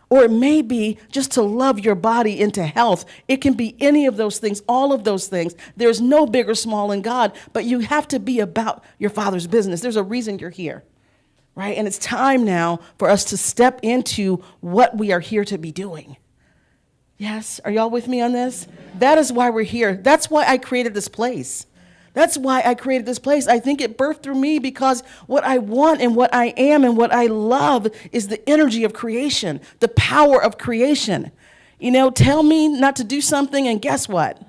Or it may be just to love your body into health. It can be any of those things, all of those things. There's no big or small in God, but you have to be about your Father's business. There's a reason you're here, right? And it's time now for us to step into what we are here to be doing. Yes? Are y'all with me on this? That is why we're here. That's why I created this place. That's why I created this place. I think it birthed through me because what I want and what I am and what I love is the energy of creation, the power of creation. Tell me not to do something and guess what?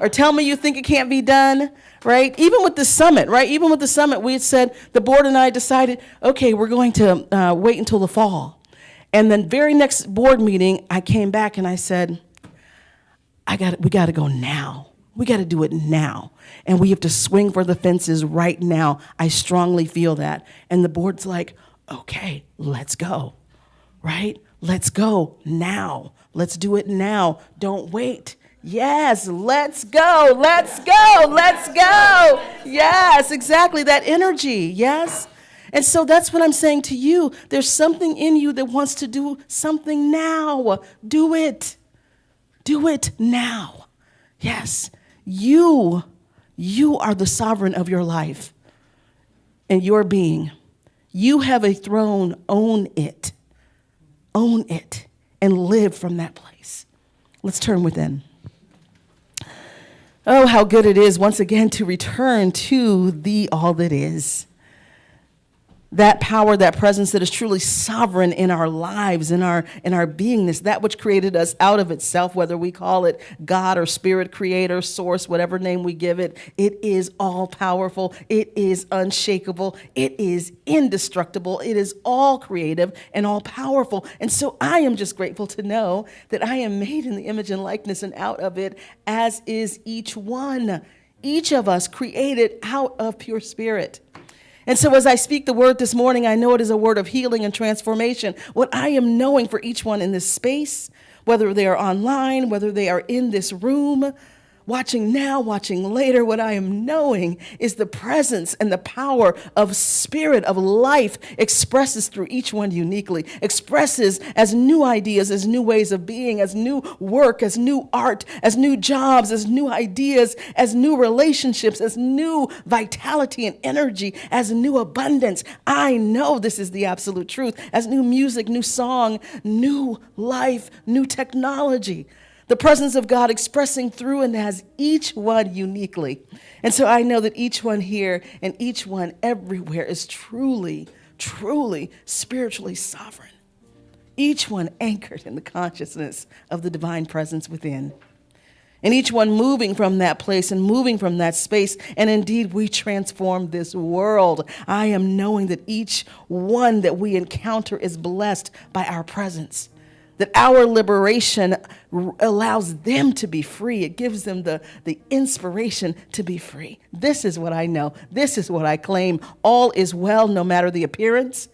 Or tell me you think it can't be done, right? Even with the summit, right? Even with the summit, we had said, the board and I decided, okay, we're going to wait until the fall. And then very next board meeting, I came back and I said, we got to go now. We got to do it now. And we have to swing for the fences right now. I strongly feel that. And the board's like, okay, let's go, right? Let's go now. Let's do it now. Don't wait. Yes, let's go, let's go, let's go. Yes, exactly, that energy, yes? And so that's what I'm saying to you. There's something in you that wants to do something now. Do it. Do it now. Yes, you are the sovereign of your life and your being. You have a throne, own it. Own it and live from that place. Let's turn within. Oh, how good it is once again to return to the all that is. That power, that presence that is truly sovereign in our lives, in our beingness, that which created us out of itself, whether we call it God or spirit, creator, source, whatever name we give it, it is all powerful, it is unshakable, it is indestructible, it is all creative and all powerful. And so I am just grateful to know that I am made in the image and likeness and out of it, as is each one. Each of us created out of pure spirit. And so as I speak the word this morning, I know it is a word of healing and transformation. What I am knowing for each one in this space, whether they are online, whether they are in this room, watching now, watching later, what I am knowing is the presence and the power of spirit, of life, expresses through each one uniquely, expresses as new ideas, as new ways of being, as new work, as new art, as new jobs, as new ideas, as new relationships, as new vitality and energy, as new abundance. I know this is the absolute truth, as new music, new song, new life, new technology. The presence of God expressing through and as each one uniquely. And so I know that each one here and each one everywhere is truly, truly spiritually sovereign. Each one anchored in the consciousness of the divine presence within. And each one moving from that place and moving from that space. And indeed, we transform this world. I am knowing that each one that we encounter is blessed by our presence. That our liberation allows them to be free. It gives them the inspiration to be free. This is what I know. This is what I claim. All is well, no matter the appearance.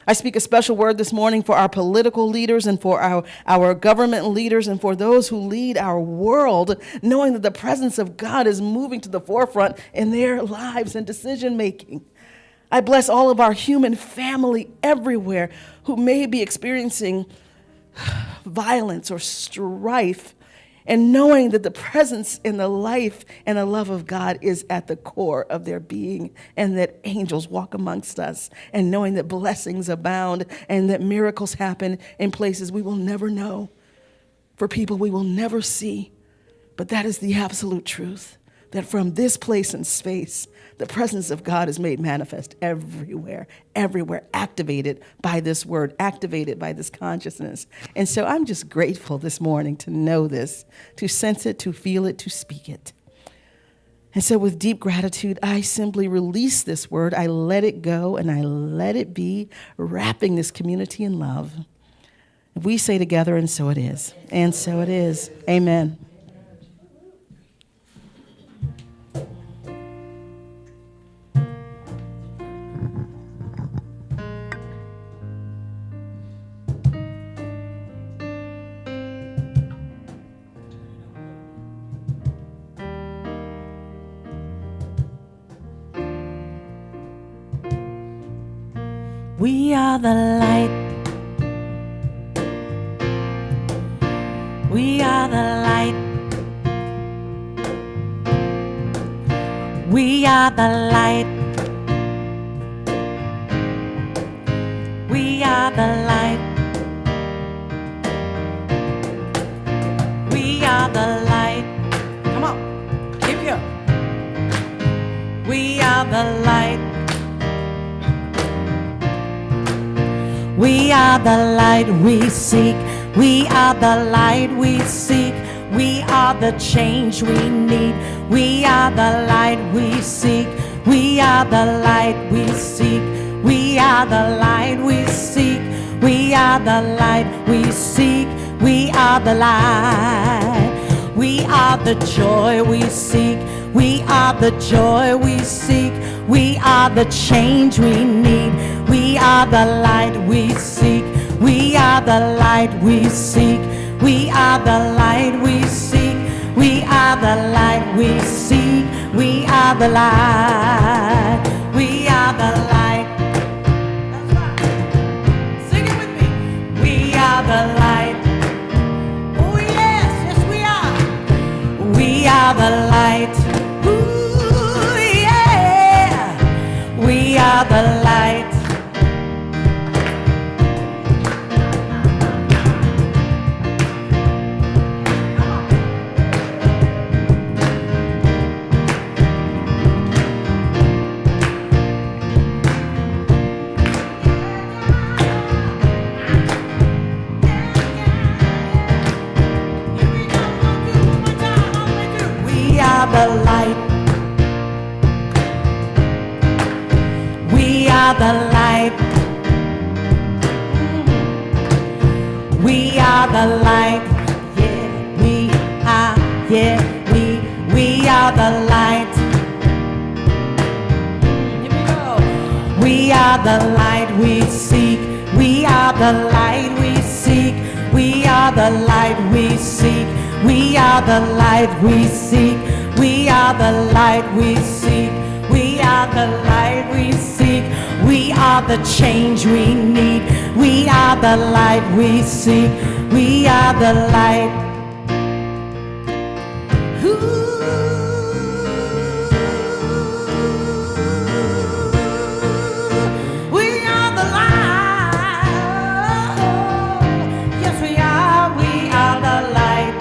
I speak a special word this morning for our political leaders and for our government leaders and for those who lead our world, knowing that the presence of God is moving to the forefront in their lives and decision making. I bless all of our human family everywhere who may be experiencing violence or strife, and knowing that the presence and the life and the love of God is at the core of their being, and that angels walk amongst us, and knowing that blessings abound and that miracles happen in places we will never know, for people we will never see. But that is the absolute truth, that from this place and space, the presence of God is made manifest everywhere, activated by this word, activated by this consciousness. And so I'm just grateful this morning to know this, to sense it, to feel it, to speak it. And so with deep gratitude, I simply release this word. I let it go and I let it be, wrapping this community in love. We say together, and so it is. And so it is. Amen. We are the light. We are the light. We are the light. We are the light. We are the light. Come on, keep it up. We are the light. We are the light we seek. We are the light we seek. We are the change we need. We are the light we seek. We are the light we seek. We are the light we seek. We are the light we seek. We are the light. We are the joy we seek. We are the joy we seek. We are the change we need. We are the light we seek. We are the light we seek. We are the light we seek. We are the light we seek. We are the light. We are the light. That's right. Sing it with me. We are the light. Oh yes, yes we are. We are the light. Ooh yeah. We are the light. We are the light. We are the light. We are the light. Yeah, we are. Yeah, we are the light. Here we go. We are the light we seek. We are the light we seek. We are the light we seek. We are the light we seek. We are the light we seek. We are the light we seek. We are the change we need. We are the light we seek. We are the light. We are the light. Yes, we are. We are the light.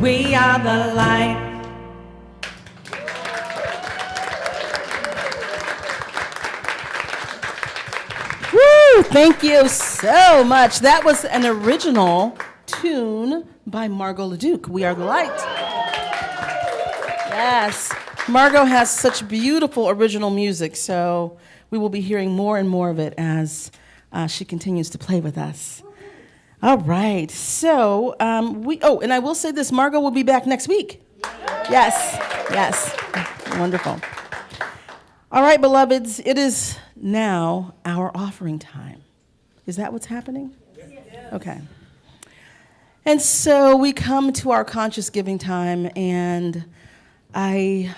We are the light. Woo! Thank you so much. That was an original tune by Margot LeDuc. We are the light. Yes. Margot has such beautiful original music, so we will be hearing more and more of it as she continues to play with us. All right. So and I will say this: Margot will be back next week. Yes. Yes. Wonderful. All right, beloveds. It is now our offering time. Is that what's happening? Yes. Okay. And so we come to our conscious giving time, and I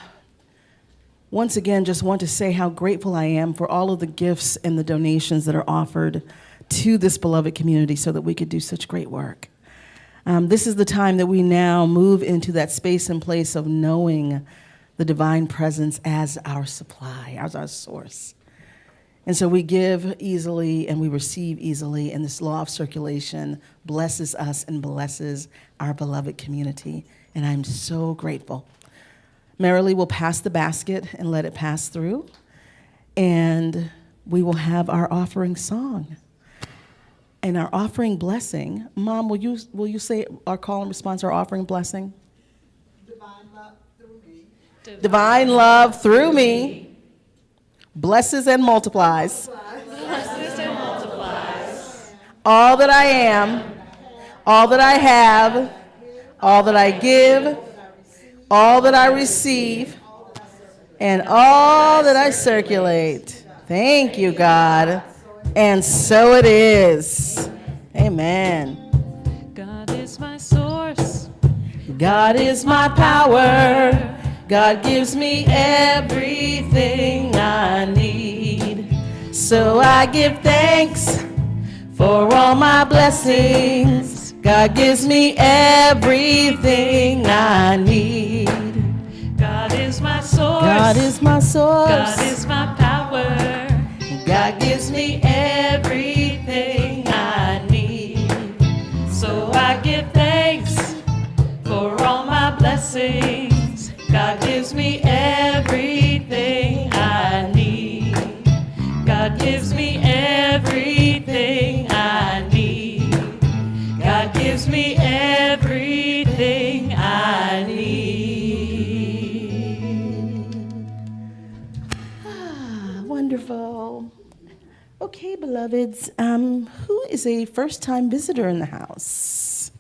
once again just want to say how grateful I am for all of the gifts and the donations that are offered to this beloved community so that we could do such great work. This is the time that we now move into that space and place of knowing the divine presence as our supply, as our source. And so we give easily and we receive easily, and this law of circulation blesses us and blesses our beloved community. And I'm so grateful. Merrily will pass the basket and let it pass through, and we will have our offering song. And our offering blessing, Mom, will you say our call and response, our offering blessing? Divine love through me. Divine love through me blesses and multiplies. All that I am, all that I have, all that I give, all that I receive, and all that I circulate. Thank you, God. And so it is. Amen. God is my source. God is my power. God gives me everything I need. So I give thanks for all my blessings. God gives me everything I need. God is my source. God is my source. God is my power. God gives me everything I need. So I give thanks for all my blessings. God gives me everything I need. God gives me everything I need. God gives me everything I need. Wonderful. Okay, beloveds, who is a first-time visitor in the house?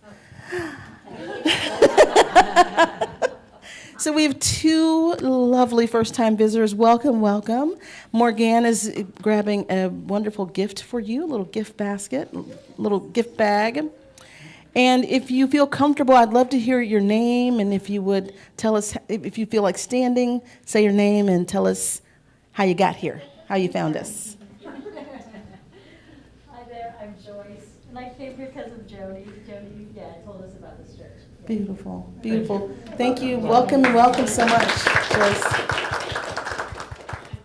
So we have two lovely first-time visitors. Welcome, welcome. Morgan is grabbing a wonderful gift for you, a little gift basket, little gift bag. And if you feel comfortable, I'd love to hear your name, and if you would tell us, if you feel like standing, say your name and tell us how you got here, how you found us. Hi there, I'm Joyce, and I came here because of Jody. Jody, told us about this church. Beautiful, beautiful. Thank you. Welcome so much, Joyce. I'm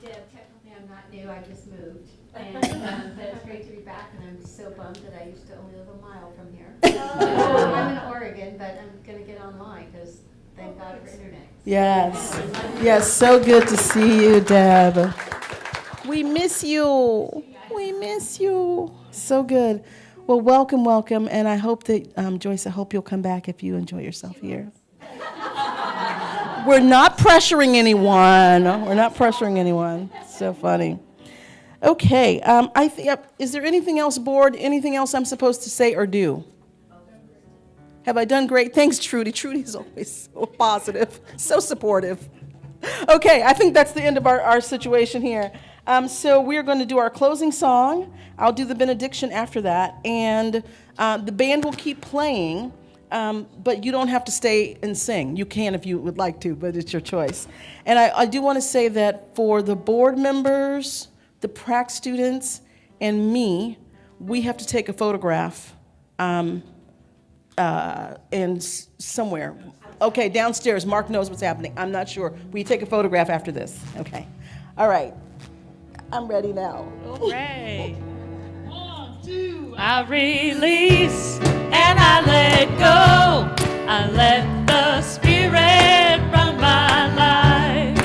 Deb. Technically, I'm not new. I just moved, but it's great to be back. And I'm so bummed that I used to only live a mile from here. I'm in Oregon, but I'm going to get online because thank God for internet. Yes, yes. So good to see you, Deb. We miss you. We miss you. So good. Well, welcome, welcome, and I hope that, Joyce, I hope you'll come back if you enjoy yourself here. We're not pressuring anyone. We're not pressuring anyone. So funny. Okay, is there anything else, board, anything else I'm supposed to say or do? Have I done great? Thanks, Trudy. Trudy's always so positive, so supportive. Okay, I think that's the end of our situation here. So we're going to do our closing song. I'll do the benediction after that. And the band will keep playing, but you don't have to stay and sing. You can if you would like to, but it's your choice. And I do want to say that for the board members, the prac students, and me, we have to take a photograph somewhere. Okay, downstairs. Mark knows what's happening. I'm not sure. Will you take a photograph after this? Okay. All right. I'm ready now. Hooray. 1, 2, I release and I let go. I let the Spirit run my life,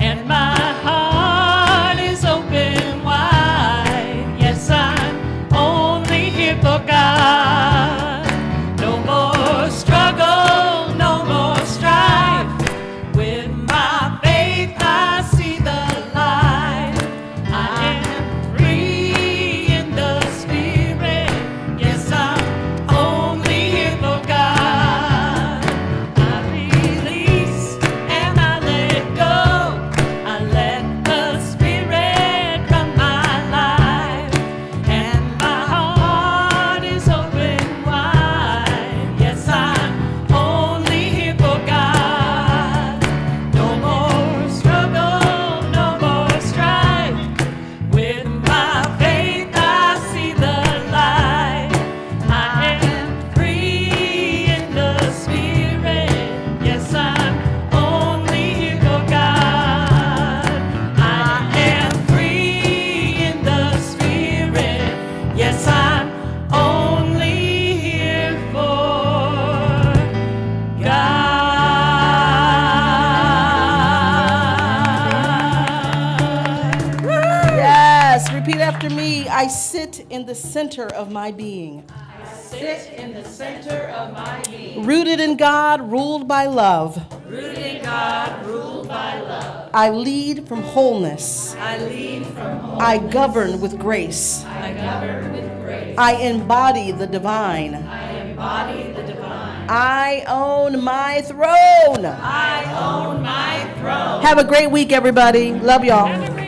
and my heart is open wide. Yes, I'm only here for God. No more struggle, no more strife. With my faith, I see the light. I am free in the Spirit. Yes, I'm only here for God. I release and I let go. I let the Spirit run my life, and my heart is open wide. Yes, I'm only here for God. No more struggle, no more strife. With my faith, I see the light. I am free in the Spirit. Yes, I'm only here for God. I am free in the Spirit. Yes, I'm only here for God. Yes, repeat after me. I sit in the center of my being. Sit in the center of my being. Rooted in God, ruled by love. Rooted in God, ruled by love. I lead from wholeness. I lead from home. I govern with grace. I govern with grace. I embody the divine. I embody the divine. I own my throne. I own my throne. Have a great week, everybody. Love y'all. Have a great